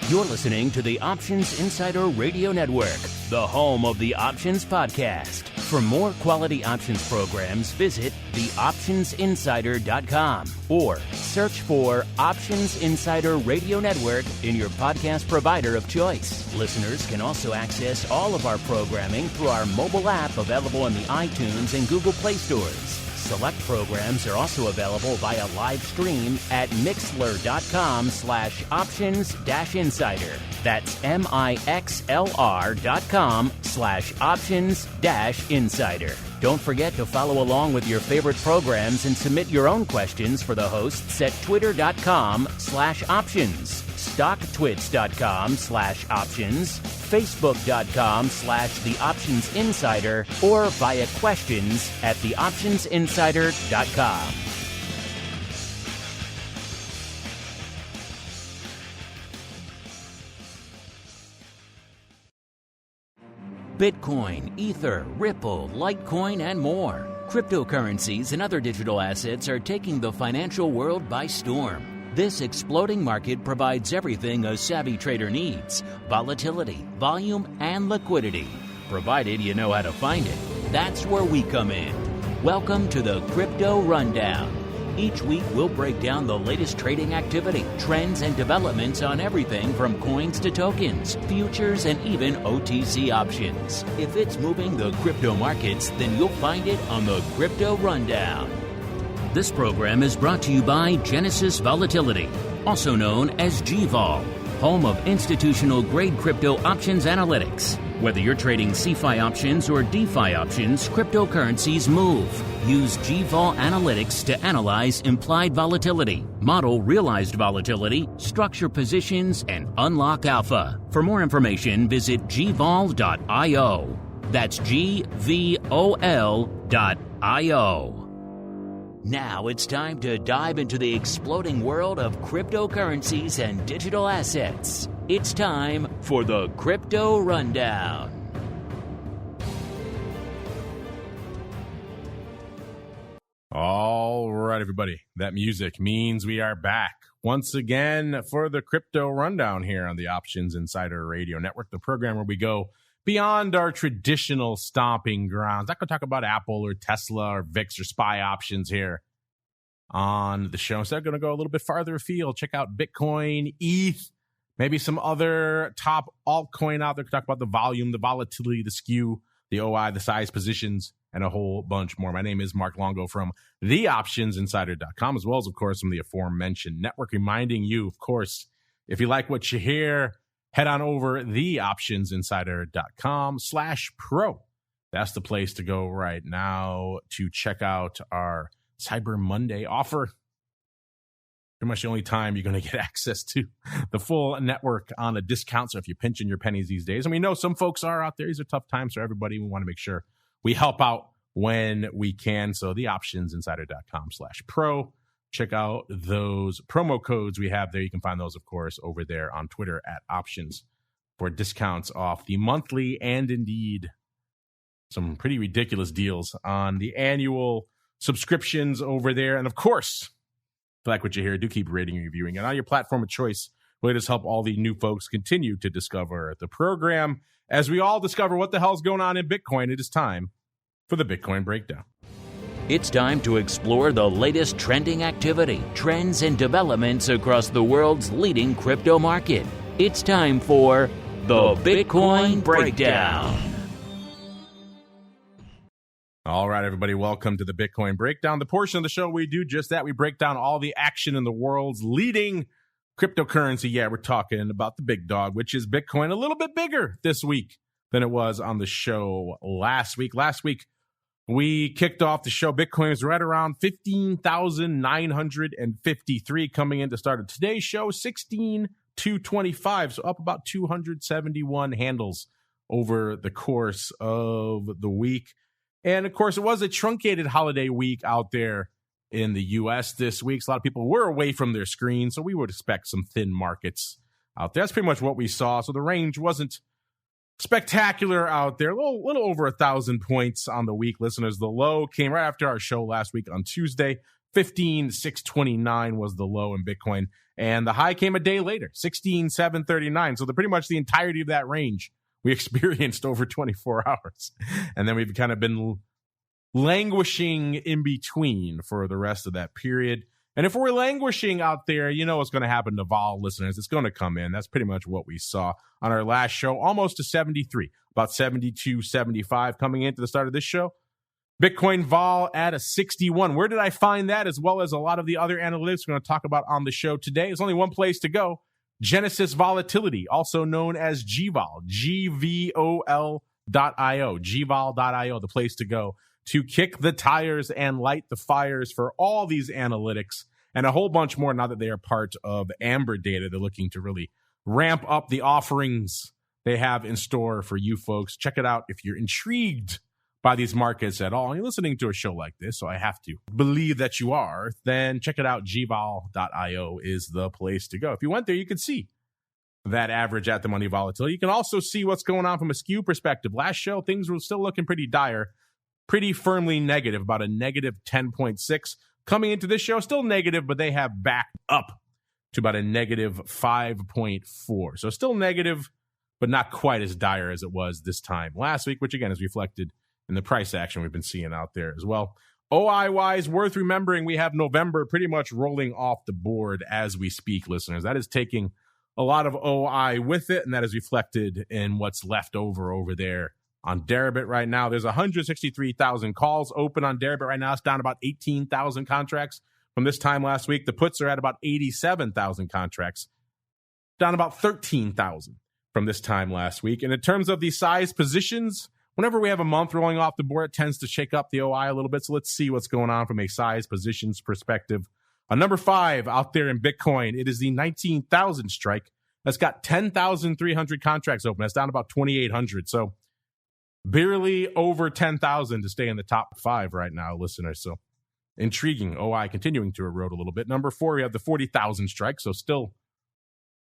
You're listening to the Options Insider Radio Network, the home of the Options Podcast. For more quality options programs, visit theoptionsinsider.com or search for Options Insider Radio Network in your podcast provider of choice. Listeners can also access all of our programming through our mobile app available in the iTunes and Google Play stores. Select programs are also available via live stream at mixlr.com/options-insider. That's mixlr.com/options-insider. Don't forget to follow along with your favorite programs and submit your own questions for the hosts at twitter.com/options, stocktwits.com/options, facebook.com/theoptionsinsider, or via questions at theoptionsinsider.com. Bitcoin, Ether, Ripple, Litecoin, and more. Cryptocurrencies and other digital assets are taking the financial world by storm. This exploding market provides everything a savvy trader needs: volatility, volume, and liquidity. Provided you know how to find it. That's where we come in. Welcome to the Crypto Rundown. Each week, we'll break down the latest trading activity, trends, and developments on everything from coins to tokens, futures, and even OTC options. If it's moving the crypto markets, then you'll find it on the Crypto Rundown. This program is brought to you by Genesis Volatility, also known as GVOL, home of institutional-grade crypto options analytics. Whether you're trading CeFi options or DeFi options, cryptocurrencies move. Use GVOL Analytics to analyze implied volatility, model realized volatility, structure positions, and unlock alpha. For more information, visit gvol.io. That's GVOL.io. Now it's time to dive into the exploding world of cryptocurrencies and digital assets. It's time for the Crypto Rundown. All right, everybody. That music means we are back once again for the Crypto Rundown here on the Options Insider Radio Network, the program where we go beyond our traditional stomping grounds. I could talk about Apple or Tesla or VIX or SPY options here on the show. So I'm going to go a little bit farther afield. Check out Bitcoin, ETH, maybe some other top altcoin out there. Talk about the volume, the volatility, the SKEW, the OI, the size positions, and a whole bunch more. My name is Mark Longo from theoptionsinsider.com, as well as, of course, from the aforementioned network. Reminding you, of course, if you like what you hear, head on over theoptionsinsider.com/pro. That's the place to go right now to check out our Cyber Monday offer. Pretty much the only time you're going to get access to the full network on a discount. So if you're pinching your pennies these days, and we know some folks are out there, these are tough times for everybody. We want to make sure we help out when we can. So theoptionsinsider.com/pro. Check out those promo codes we have there. You can find those, of course, over there on Twitter at Options for discounts off the monthly and indeed some pretty ridiculous deals on the annual subscriptions over there. And of course, if you like what you hear, do keep rating and reviewing. And on your platform of choice, let us help all the new folks continue to discover the program. As we all discover what the hell's going on in Bitcoin, it is time for the Bitcoin Breakdown. It's time to explore the latest trending activity, trends, and developments across the world's leading crypto market. It's time for the Bitcoin Breakdown. All right, everybody, welcome to the Bitcoin Breakdown, the portion of the show we do just that. We break down all the action in the world's leading cryptocurrency. Yeah, we're talking about the big dog, which is Bitcoin, a little bit bigger this week than it was on the show last week. Last week, we kicked off the show. Bitcoin is right around 15,953 coming in to start of today's show, 16,225, so up about 271 handles over the course of the week. And, of course, it was a truncated holiday week out there in the U.S. this week. So a lot of people were away from their screens, so we would expect some thin markets out there. That's pretty much what we saw. So the range wasn't spectacular out there. A little over 1,000 points on the week, listeners. The low came right after our show last week on Tuesday. 15,629 was the low in Bitcoin. And the high came a day later, 16,739. So pretty much the entirety of that range we experienced over 24 hours. And then we've kind of been languishing in between for the rest of that period. And if we're languishing out there, you know what's going to happen to vol listeners. It's going to come in. That's pretty much what we saw on our last show, almost to 73, about 72, 75 coming into the start of this show. Bitcoin vol at a 61. Where did I find that, as well as a lot of the other analytics we're going to talk about on the show today? There's only one place to go. Genesis Volatility, also known as GVOL, GVOL.io, GVOL.io, the place to go to kick the tires and light the fires for all these analytics and a whole bunch more now that they are part of Amber Data. They're looking to really ramp up the offerings they have in store for you folks. Check it out if you're intrigued by these markets at all. And you're listening to a show like this, so I have to believe that you are. Then check it out. GVOL.io is the place to go. If you went there, you could see that average at the money volatility. You can also see what's going on from a SKEW perspective. Last show, things were still looking pretty dire, pretty firmly negative, about a negative 10.6. Coming into this show, still negative, but they have backed up to about a negative 5.4. So still negative, but not quite as dire as it was this time last week, which again is reflected in the price action we've been seeing out there as well. OI-wise, worth remembering, we have November pretty much rolling off the board as we speak, listeners. That is taking a lot of OI with it, and that is reflected in what's left over there on Deribit right now. There's 163,000 calls open on Deribit right now. It's down about 18,000 contracts from this time last week. The puts are at about 87,000 contracts, down about 13,000 from this time last week. And in terms of the size positions, whenever we have a month rolling off the board, it tends to shake up the OI a little bit. So let's see what's going on from a size positions perspective. Number 5 out there in Bitcoin, it is the 19,000 strike. That's got 10,300 contracts open. That's down about 2,800. So barely over 10,000 to stay in the top 5 right now, listeners. So intriguing. OI continuing to erode a little bit. Number 4, we have the 40,000 strike. So still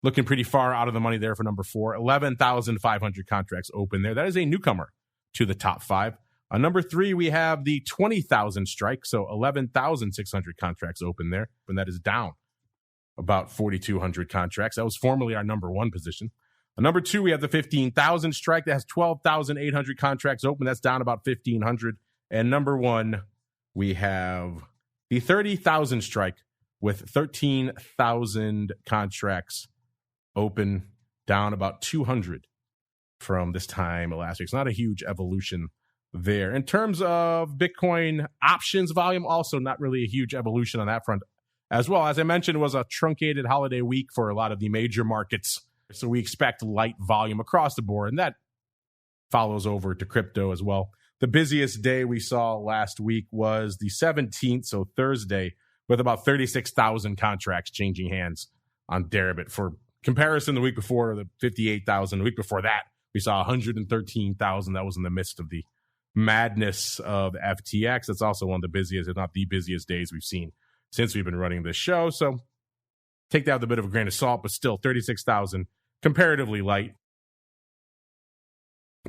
looking pretty far out of the money there for number 4. 11,500 contracts open there. That is a newcomer to the top 5. Number 3, we have the 20,000 strike. So 11,600 contracts open there. And that is down about 4,200 contracts. That was formerly our number 1 position. Number 2, we have the 15,000 strike that has 12,800 contracts open. That's down about 1,500. And number 1, we have the 30,000 strike with 13,000 contracts open, down about 200 from this time last week. It's not a huge evolution there. In terms of Bitcoin options volume, also not really a huge evolution on that front as well. As I mentioned, it was a truncated holiday week for a lot of the major markets. So we expect light volume across the board, and that follows over to crypto as well. The busiest day we saw last week was the 17th, so Thursday, with about 36,000 contracts changing hands on Deribit. For comparison, the week before, the 58,000. The week before that, we saw 113,000. That was in the midst of the madness of FTX. That's also one of the busiest, if not the busiest days we've seen since we've been running this show. So take that with a bit of a grain of salt, but still 36,000, comparatively light.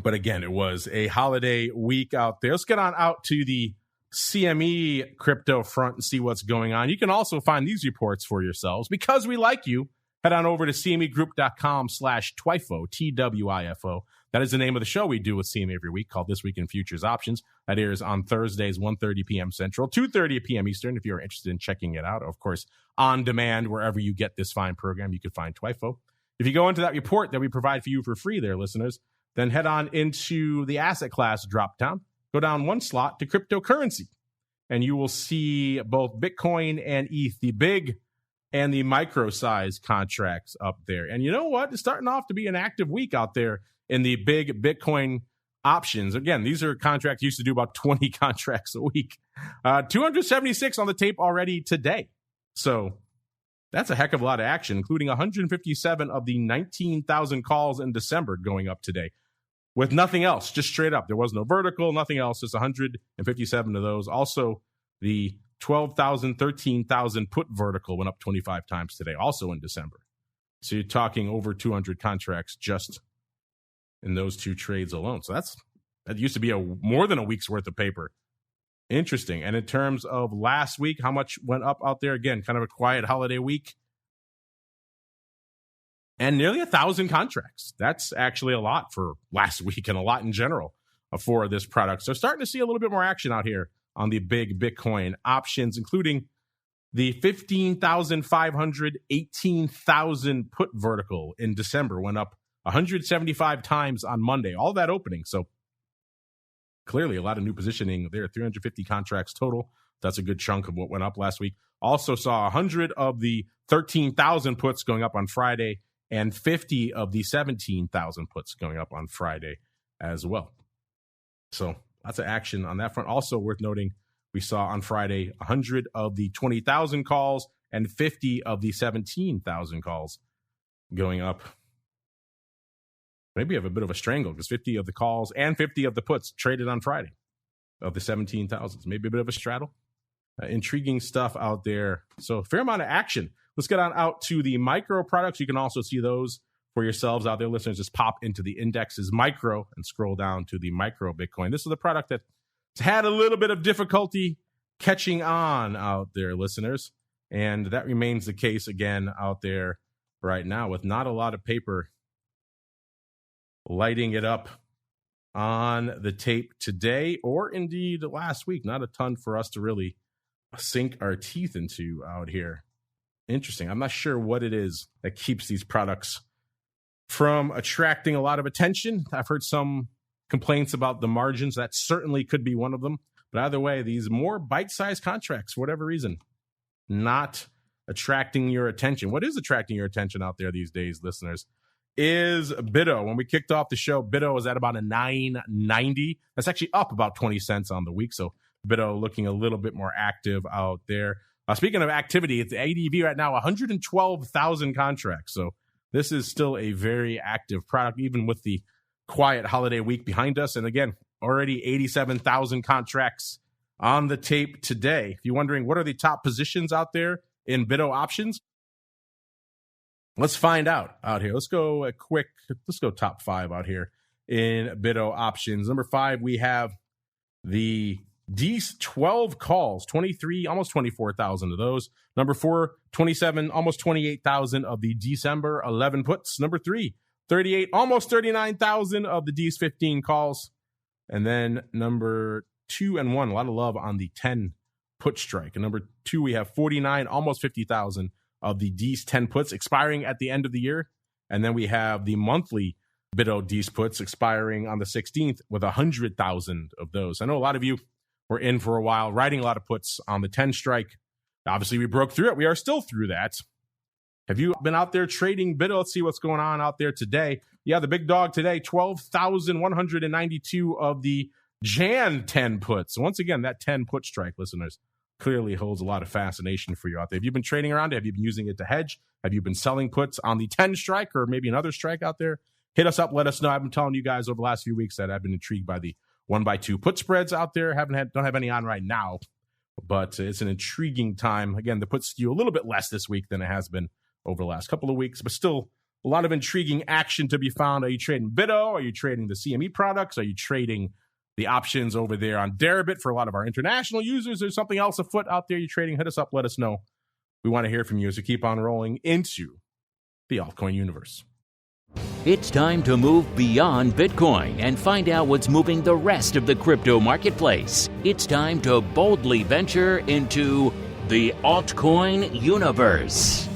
But again, it was a holiday week out there. Let's get on out to the CME crypto front and see what's going on. You can also find these reports for yourselves. Because we like you, head on over to cmegroup.com/TWIFO, TWIFO. That is the name of the show we do with CME every week, called This Week in Futures Options. That airs on Thursdays, 1:30 p.m. Central, 2:30 p.m. Eastern, if you're interested in checking it out. Of course, on demand, wherever you get this fine program, you can find TWIFO. If you go into that report that we provide for you for free there, listeners, then head on into the asset class drop-down, go down one slot to cryptocurrency, and you will see both Bitcoin and ETH, the big and the micro-size contracts up there. And you know what? It's starting off to be an active week out there in the big Bitcoin options. Again, these are contracts used to do about 20 contracts a week. 276 on the tape already today. So that's a heck of a lot of action, including 157 of the 19,000 calls in December going up today with nothing else, just straight up. There was no vertical, nothing else, just 157 of those. Also, the 12,000, 13,000 put vertical went up 25 times today, also in December. So you're talking over 200 contracts just in those 2 trades alone. So that used to be more than a week's worth of paper. Interesting. And in terms of last week, how much went up out there? Again, kind of a quiet holiday week. and nearly 1,000 contracts. That's actually a lot for last week and a lot in general for this product. So starting to see a little bit more action out here on the big Bitcoin options, including the 15,500, 18,000 put vertical in December went up 175 times on Monday, all that opening. So clearly a lot of new positioning there, 350 contracts total. That's a good chunk of what went up last week. Also saw 100 of the 13,000 puts going up on Friday and 50 of the 17,000 puts going up on Friday as well. So lots of action on that front. Also worth noting, we saw on Friday 100 of the 20,000 calls and 50 of the 17,000 calls going up. Maybe you have a bit of a strangle because 50 of the calls and 50 of the puts traded on Friday of the 17,000s. Maybe a bit of a straddle. Intriguing stuff out there. So a fair amount of action. Let's get on out to the micro products. You can also see those for yourselves out there. Listeners, just pop into the indexes micro and scroll down to the micro Bitcoin. This is a product that had a little bit of difficulty catching on out there, listeners. And that remains the case again out there right now with not a lot of paper lighting it up on the tape today or indeed last week. Not a ton for us to really sink our teeth into out here. Interesting. I'm not sure what it is that keeps these products from attracting a lot of attention. I've heard some complaints about the margins. That certainly could be one of them. But either way, these more bite-sized contracts, for whatever reason, not attracting your attention. What is attracting your attention out there these days, listeners, is BITO. When we kicked off the show, BITO was at about a 990. That's actually up about 20 cents on the week. So BITO looking a little bit more active out there. Speaking of activity, it's ADV right now, 112,000 contracts. So this is still a very active product, even with the quiet holiday week behind us. And again, already 87,000 contracts on the tape today. If you're wondering what are the top positions out there in BITO options, let's find out here. Let's go top 5 out here in BITO options. Number 5, we have the D's 12 calls, 23, almost 24,000 of those. Number 4, 27, almost 28,000 of the December 11 puts. Number 3, 38, almost 39,000 of the D's 15 calls. And then number 2 and 1, a lot of love on the 10 put strike. And number 2, we have 49, almost 50,000 of the D's 10 puts expiring at the end of the year. And then we have the monthly BITO D's puts expiring on the 16th with 100,000 of those. I know a lot of you were in for a while, riding a lot of puts on the 10 strike. Obviously, we broke through it. We are still through that. Have you been out there trading BITO? Let's see what's going on out there today. Yeah, the big dog today, 12,192 of the Jan 10 puts. So once again, that 10 put strike, listeners, clearly holds a lot of fascination for you out there. Have you been trading around it? Have you been using it to hedge? Have you been selling puts on the 10 strike or maybe another strike out there? Hit us up. Let us know. I've been telling you guys over the last few weeks that I've been intrigued by the 1x2 put spreads out there. Don't have any on right now, but it's an intriguing time. Again, the puts skew a little bit less this week than it has been over the last couple of weeks, but still a lot of intriguing action to be found. Are you trading BITO? Are you trading the CME products? Are you trading the options over there on Deribit for a lot of our international users? There's something else afoot out there you're trading. Hit us up. Let us know. We want to hear from you as we keep on rolling into the altcoin universe. It's time to move beyond Bitcoin and find out what's moving the rest of the crypto marketplace. It's time to boldly venture into the altcoin universe.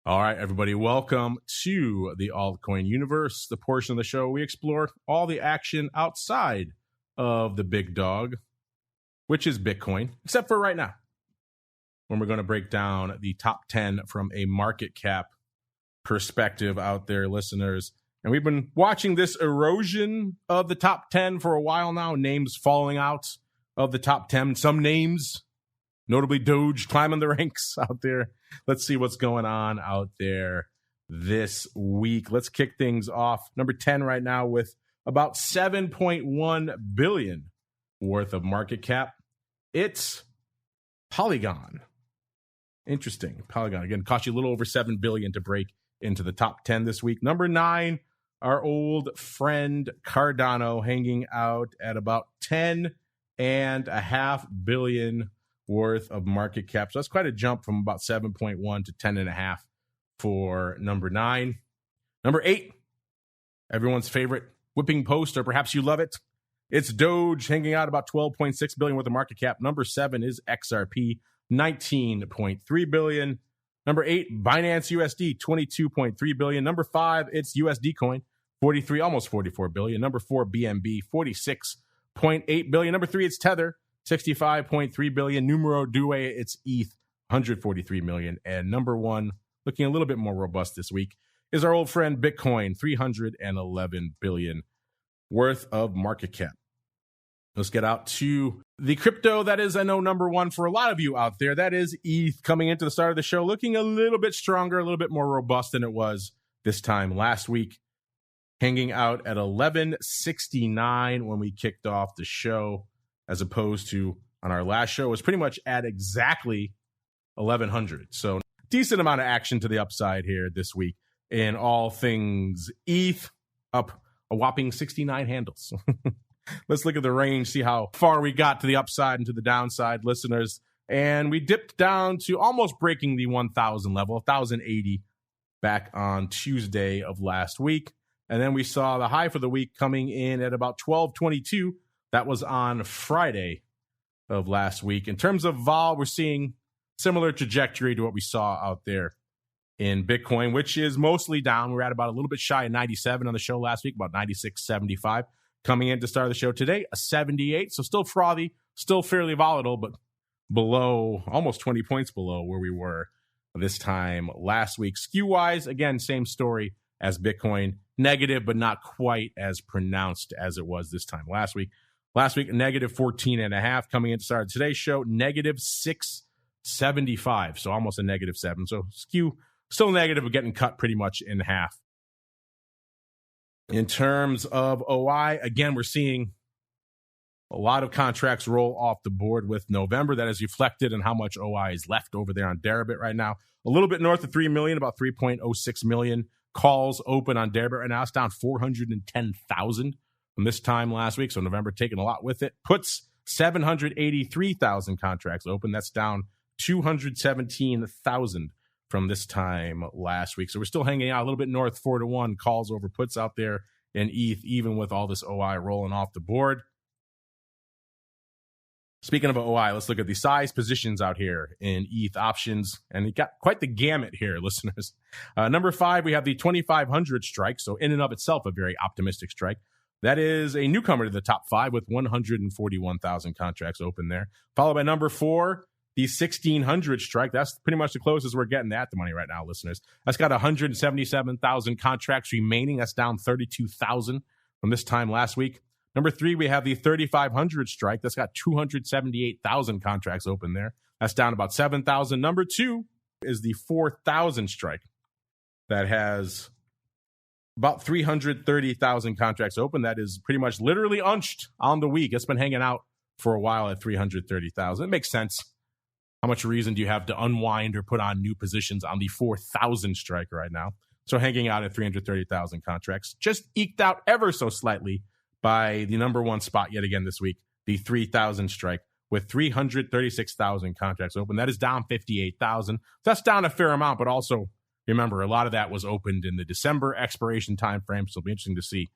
All right, everybody, welcome to the altcoin universe, the portion of the show we explore all the action outside of the big dog, which is Bitcoin, except for right now, when we're going to break down the top 10 from a market cap perspective out there, listeners. And we've been watching this erosion of the top 10 for a while now, names falling out of the top 10. Some names, notably Doge, climbing the ranks out there. Let's see what's going on out there this week. Let's kick things off. Number 10 right now with about 7.1 billion worth of market cap. It's Polygon. Interesting. Polygon, again, cost you a little over 7 billion to break into the top 10 this week. Number 9, our old friend Cardano, hanging out at about 10.5 billion worth of market cap. So that's quite a jump from about 7.1 to 10.5 for number 9. Number 8, everyone's favorite whipping post, or perhaps you love it. It's Doge, hanging out about 12.6 billion worth of market cap. Number 7 is XRP, 19.3 billion. Number 8, Binance USD, 22.3 billion. Number 5, it's USD coin, 43, almost 44 billion. Number 4, BNB, 46.8 billion. Number 3, it's Tether, 65.3 billion. Numero due, it's ETH, 143 million. And number 1, looking a little bit more robust this week, is our old friend Bitcoin, 311 billion worth of market cap. Let's get out to the crypto that is, I know, number 1 for a lot of you out there. That is ETH, coming into the start of the show, looking a little bit stronger, a little bit more robust than it was this time last week, hanging out at 1169 when we kicked off the show, as opposed to on our last show, it was pretty much at exactly 1100. So decent amount of action to the upside here this week in all things ETH, up a whopping 69 handles. Let's look at the range, see how far we got to the upside and to the downside, listeners. And we dipped down to almost breaking the 1,000 level, 1,080 back on Tuesday of last week. And then we saw the high for the week coming in at about 1222. That was on Friday of last week. In terms of vol, we're seeing similar trajectory to what we saw out there in Bitcoin, which is mostly down. We're at about a little bit shy of 97 on the show last week, about 96.75. Coming in to start the show today, a 78. So still frothy, still fairly volatile, but below, almost 20 points below where we were this time last week. SKEW-wise, again, same story as Bitcoin. Negative, but not quite as pronounced as it was this time last week. Last week, negative 14.5. Coming in to start today's show, negative 6.75. So almost a negative 7. So SKEW still negative, but getting cut pretty much in half. In terms of OI, again, we're seeing a lot of contracts roll off the board with November. That is reflected in how much OI is left over there on Deribit right now. A little bit north of 3 million, about 3.06 million calls open on Deribit right now. It's down 410,000 from this time last week. So November taking a lot with it. Puts 783,000 contracts open. That's down 217,000 from this time last week. So we're still hanging out a little bit north, 4-1 calls over puts out there in ETH, even with all this OI rolling off the board. Speaking of OI, let's look at the size positions out here in ETH options. And it got quite the gamut here, listeners. Number 5, we have the 2,500 strike. So in and of itself, a very optimistic strike. That is a newcomer to the top 5 with 141,000 contracts open there. Followed by number 4, the 1,600 strike. That's pretty much the closest we're getting at the money right now, listeners. That's got 177,000 contracts remaining. That's down 32,000 from this time last week. Number 3, we have the 3,500 strike. That's got 278,000 contracts open there. That's down about 7,000. Number 2 is the 4,000 strike. That has about 330,000 contracts open. That is pretty much literally unched on the week. It's been hanging out for a while at 330,000. It makes sense. How much reason do you have to unwind or put on new positions on the 4,000 strike right now? So hanging out at 330,000 contracts, just eked out ever so slightly by the number 1 spot yet again this week, the 3,000 strike, with 336,000 contracts open. That is down 58,000. That's down a fair amount, but also remember, a lot of that was opened in the December expiration time frame, so it'll be interesting to see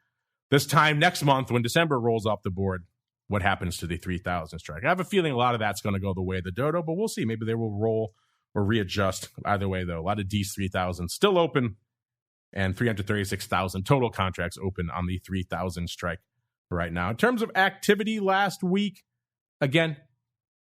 this time next month when December rolls off the board, what happens to the 3,000 strike. I have a feeling a lot of that's going to go the way of the dodo, but we'll see. Maybe they will roll or readjust. Either way, though, a lot of D's 3,000 still open and 336,000 total contracts open on the 3,000 strike right now. In terms of activity last week, again,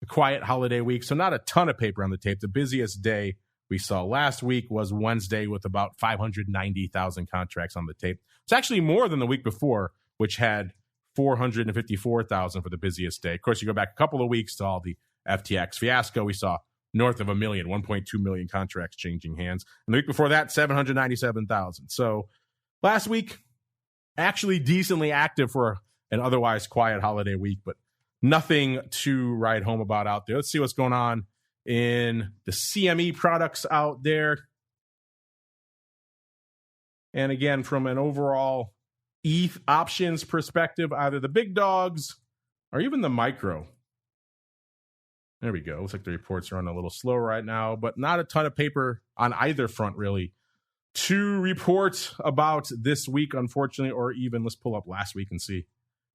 a quiet holiday week, so not a ton of paper on the tape. The busiest day we saw last week was Wednesday with about 590,000 contracts on the tape. It's actually more than the week before, which had 454,000 for the busiest day. Of course, you go back a couple of weeks to all the FTX fiasco. We saw north of 1.2 million contracts changing hands. And the week before that, 797,000. So last week, actually decently active for an otherwise quiet holiday week, but nothing to write home about out there. Let's see what's going on in the CME products out there. And again, from an overall ETH options perspective, either the big dogs or even the micro There we go. Looks like the reports are on a little slow right now, but not a ton of paper on either front, really, to report about this week, unfortunately, or even let's pull up last week and see if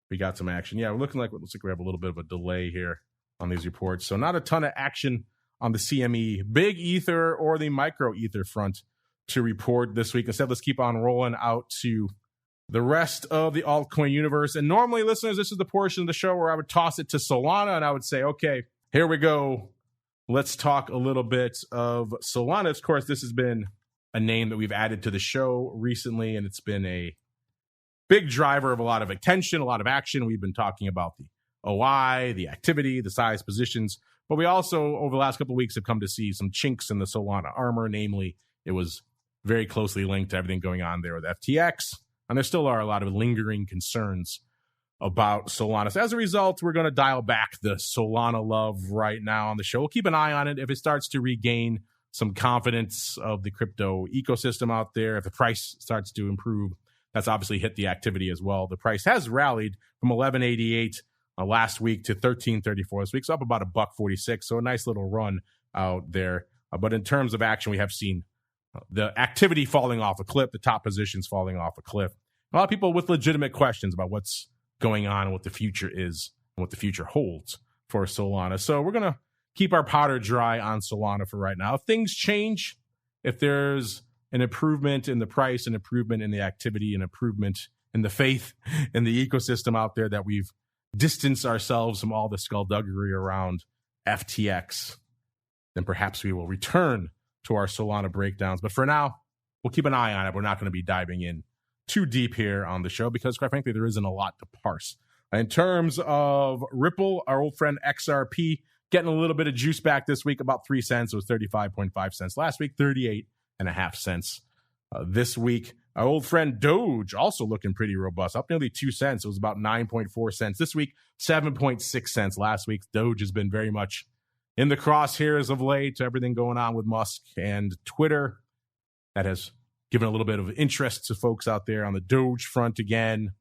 we got some action. Yeah, we're looking like it looks like we have a little bit of a delay here on these reports. So not a ton of action on the CME, big ether, or the micro ether front to report this week. Instead, let's keep on rolling out to the rest of the altcoin universe. And normally, listeners, this is the portion of the show where I would toss it to Solana and I would say, okay, here we go. Let's talk a little bit of Solana. Of course, this has been a name that we've added to the show recently, and it's been a big driver of a lot of attention, a lot of action. We've been talking about the OI, the activity, the size positions, but we also, over the last couple of weeks, have come to see some chinks in the Solana armor. Namely, it was very closely linked to everything going on there with FTX, and there still are a lot of lingering concerns about Solana. So as a result, we're going to dial back the Solana love right now on the show. We'll keep an eye on it. If it starts to regain some confidence of the crypto ecosystem out there, if the price starts to improve, that's obviously hit the activity as well. The price has rallied from 1188 last week to 1334 this week, so up about $1.46. So a nice little run out there. But in terms of action, we have seen the activity falling off a cliff, the top positions falling off a cliff. A lot of people with legitimate questions about what's going on and what the future is and what the future holds for Solana. So we're going to keep our powder dry on Solana for right now. If things change, if there's an improvement in the price, an improvement in the activity, an improvement in the faith in the ecosystem out there, that we've distanced ourselves from all the skullduggery around FTX, then perhaps we will return to our Solana breakdowns. But for now, we'll keep an eye on it. We're not going to be diving in too deep here on the show because, quite frankly, there isn't a lot to parse. In terms of Ripple, our old friend XRP, getting a little bit of juice back this week, about 3 cents. It was 35.5 cents last week, 38.5 cents this week. Our old friend Doge also looking pretty robust, up nearly 2 cents. It was about 9.4 cents this week, 7.6 cents last week. Doge has been very much in the crosshairs of late, everything going on with Musk and Twitter. That has given a little bit of interest to folks out there on the Doge front again.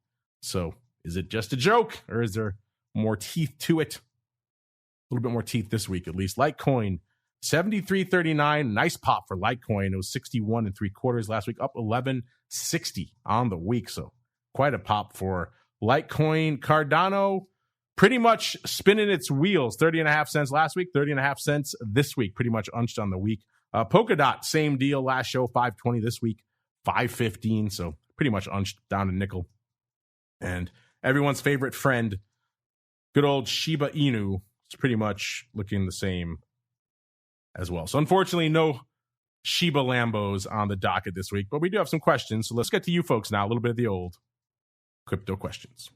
So is it just a joke, or is there more teeth to it? A little bit more teeth this week, at least. Litecoin, 73.39. Nice pop for Litecoin. It was 61 3/4 last week, up 11.60 on the week. So quite a pop for Litecoin. Cardano, pretty much spinning its wheels. 30.5 cents last week, 30.5 cents this week. Pretty much unched on the week. Polkadot, same deal last show, 5.20 this week, 5.15. So pretty much unched down to nickel. And everyone's favorite friend, good old Shiba Inu, is pretty much looking the same as well. So unfortunately, no Shiba Lambos on the docket this week, but we do have some questions. So let's get to you folks now, a little bit of the old crypto questions.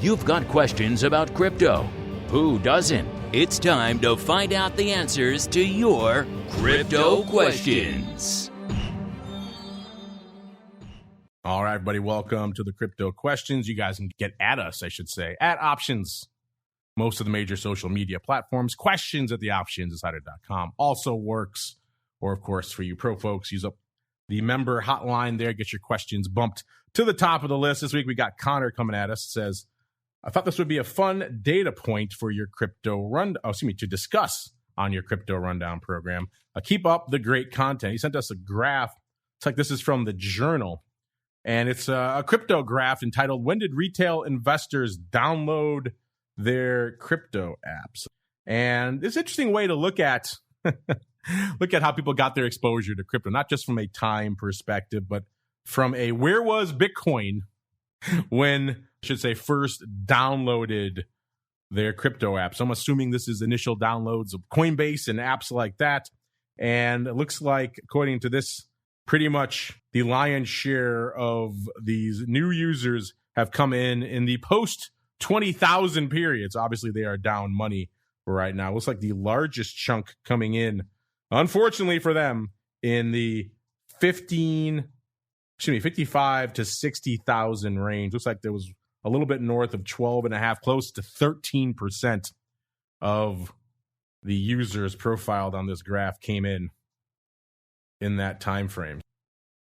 You've got questions about crypto. Who doesn't? It's time to find out the answers to your crypto questions. All right, everybody, welcome to the crypto questions. You guys can get at us, I should say, at Options, most of the major social media platforms. Questions at theoptionsinsider.com also works. Or, of course, for you pro folks, use up the member hotline there. Get your questions bumped to the top of the list. This week, we got Connor coming at us. Says, I thought this would be a fun data point for your to discuss on your crypto rundown program. Keep up the great content. He sent us a graph. It's like this is from the Journal. And it's a crypto graph entitled, When Did Retail Investors Download Their Crypto Apps? And it's an interesting way to look at how people got their exposure to crypto, not just from a time perspective, but from a where was Bitcoin when, I should say, first downloaded their crypto apps. I'm assuming this is initial downloads of Coinbase and apps like that. And it looks like, according to this, pretty much the lion's share of these new users have come in the post 20,000 periods. Obviously, they are down money right now. It looks like the largest chunk coming in, unfortunately for them, in the 55 to 60,000 range. Looks like there was a little bit north of 12.5, close to 13% of the users profiled on this graph came in that time frame.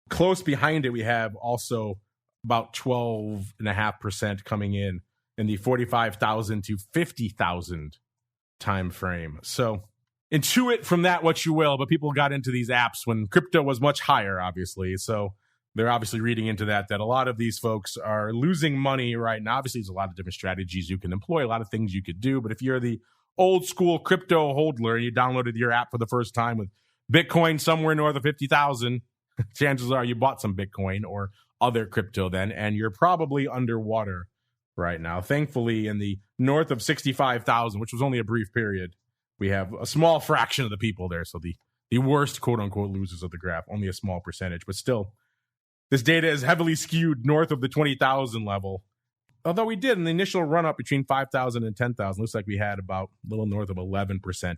Close behind it, we have also about 12.5% coming in the 45,000 to 50,000 time frame. So intuit from that what you will, but people got into these apps when crypto was much higher, obviously. So they're obviously reading into that a lot of these folks are losing money right now. Obviously, there's a lot of different strategies you can employ, a lot of things you could do. But if you're the old school crypto hodler and you downloaded your app for the first time with Bitcoin somewhere north of 50,000, chances are you bought some Bitcoin or other crypto then, and you're probably underwater right now. Thankfully, in the north of 65,000, which was only a brief period, we have a small fraction of the people there. So the worst quote-unquote losers of the graph, only a small percentage. But still, this data is heavily skewed north of the 20,000 level. Although we did in the initial run-up between 5,000 and 10,000, looks like we had about a little north of 11%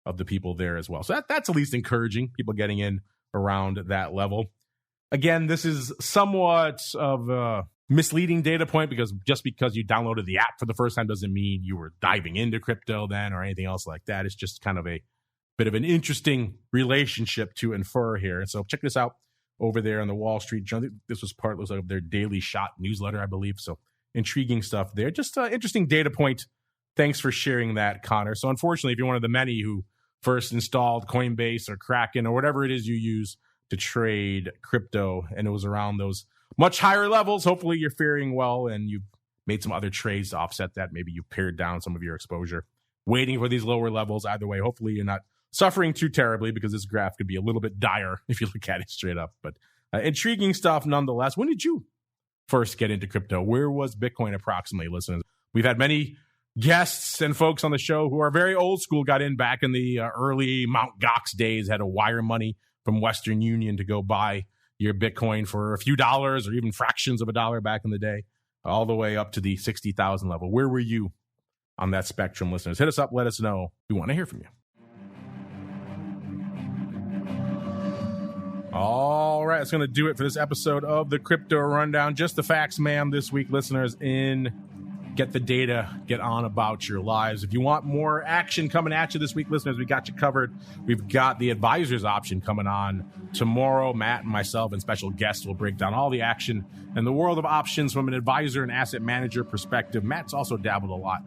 of the people there as well. So that's at least encouraging, people getting in around that level. Again, this is somewhat of a misleading data point because just because you downloaded the app for the first time doesn't mean you were diving into crypto then or anything else like that. It's just kind of a bit of an interesting relationship to infer here. And so check this out over there on the Wall Street Journal. This was part of their Daily Shot newsletter, I believe. So intriguing stuff there. Just an interesting data point. Thanks for sharing that, Connor. So unfortunately, if you're one of the many who first installed Coinbase or Kraken or whatever it is you use to trade crypto, and it was around those much higher levels, hopefully you're faring well and you've made some other trades to offset that. Maybe you pared down some of your exposure, waiting for these lower levels. Either way, hopefully you're not suffering too terribly because this graph could be a little bit dire if you look at it straight up. But intriguing stuff nonetheless. When did you first get into crypto? Where was Bitcoin approximately, listeners? We've had many guests and folks on the show who are very old school, got in back in the early Mt. Gox days, had to wire money from Western Union to go buy your Bitcoin for a few dollars or even fractions of a dollar back in the day, all the way up to the 60,000 level. Where were you on that spectrum, listeners? Hit us up. Let us know. We want to hear from you. All right, that's going to do it for this episode of the Crypto Rundown. Just the facts, ma'am, this week, listeners, in get the data, get on about your lives. If you want more action coming at you this week, listeners, we got you covered. We've got the advisors option coming on tomorrow. Matt and myself and special guests will break down all the action in the world of options from an advisor and asset manager perspective. Matt's also dabbled a lot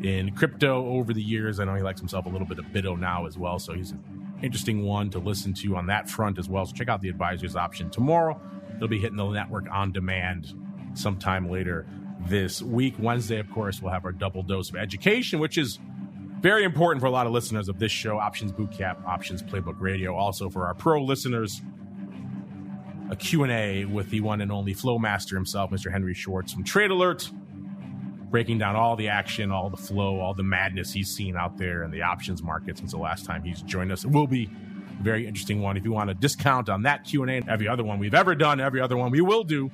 in crypto over the years. I know he likes himself a little bit of Bitto now as well, so he's an interesting one to listen to on that front as well. So check out the advisors option tomorrow. It'll be hitting the network on demand sometime later this week. Wednesday, of course, we'll have our double dose of education, which is very important for a lot of listeners of this show. Options Bootcamp, Options Playbook Radio. Also for our pro listeners, a Q&A with the one and only flow master himself, Mr. Henry Schwartz from Trade Alert, breaking down all the action, all the flow, all the madness he's seen out there in the options market since the last time he's joined us. It will be a very interesting one. If you want a discount on that Q&A and every other one we've ever done, every other one we will do,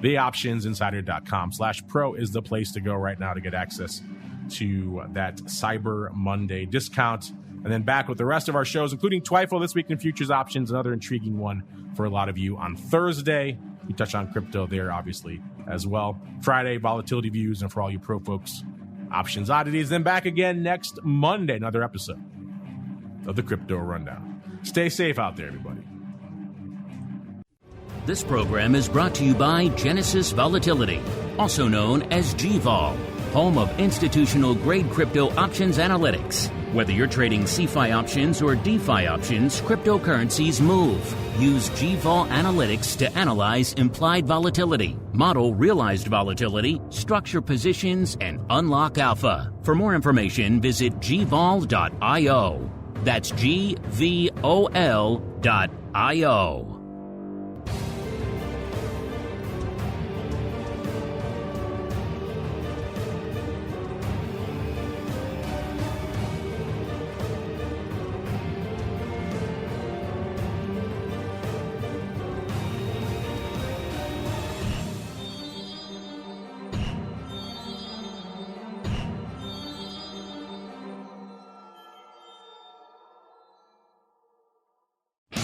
theoptionsinsider.com/pro is the place to go right now to get access to that Cyber Monday discount. And then back with the rest of our shows, including Twifo This Week in Futures Options, another intriguing one for a lot of you on Thursday. We touch on crypto there, obviously, as well. Friday, volatility views, and for all you pro folks, options oddities. Then back again next Monday, another episode of the Crypto Rundown. Stay safe out there, everybody. This program is brought to you by Genesis Volatility, also known as GVOL, home of institutional-grade crypto options analytics. Whether you're trading CeFi options or DeFi options, cryptocurrencies move. Use GVOL Analytics to analyze implied volatility, model realized volatility, structure positions, and unlock alpha. For more information, visit gvol.io. That's GVOL.io.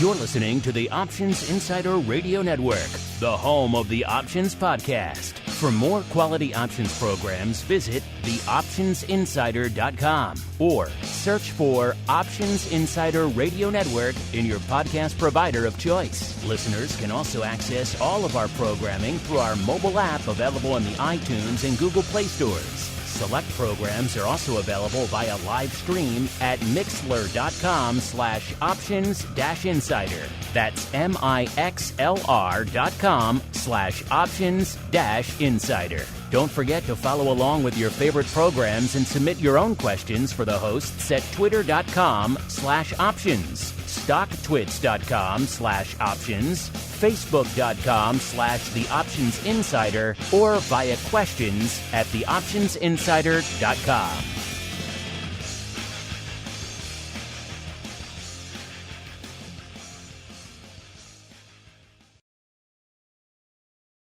You're listening to the Options Insider Radio Network, the home of the Options Podcast. For more quality options programs, visit theoptionsinsider.com or search for Options Insider Radio Network in your podcast provider of choice. Listeners can also access all of our programming through our mobile app available in the iTunes and Google Play stores. Select programs are also available via live stream at mixlr.com/options-insider. That's mixlr.com/options-insider. Don't forget to follow along with your favorite programs and submit your own questions for the hosts at twitter.com/options, stocktwits.com/options, facebook.com/theoptionsinsider, or via questions@theoptionsinsider.com.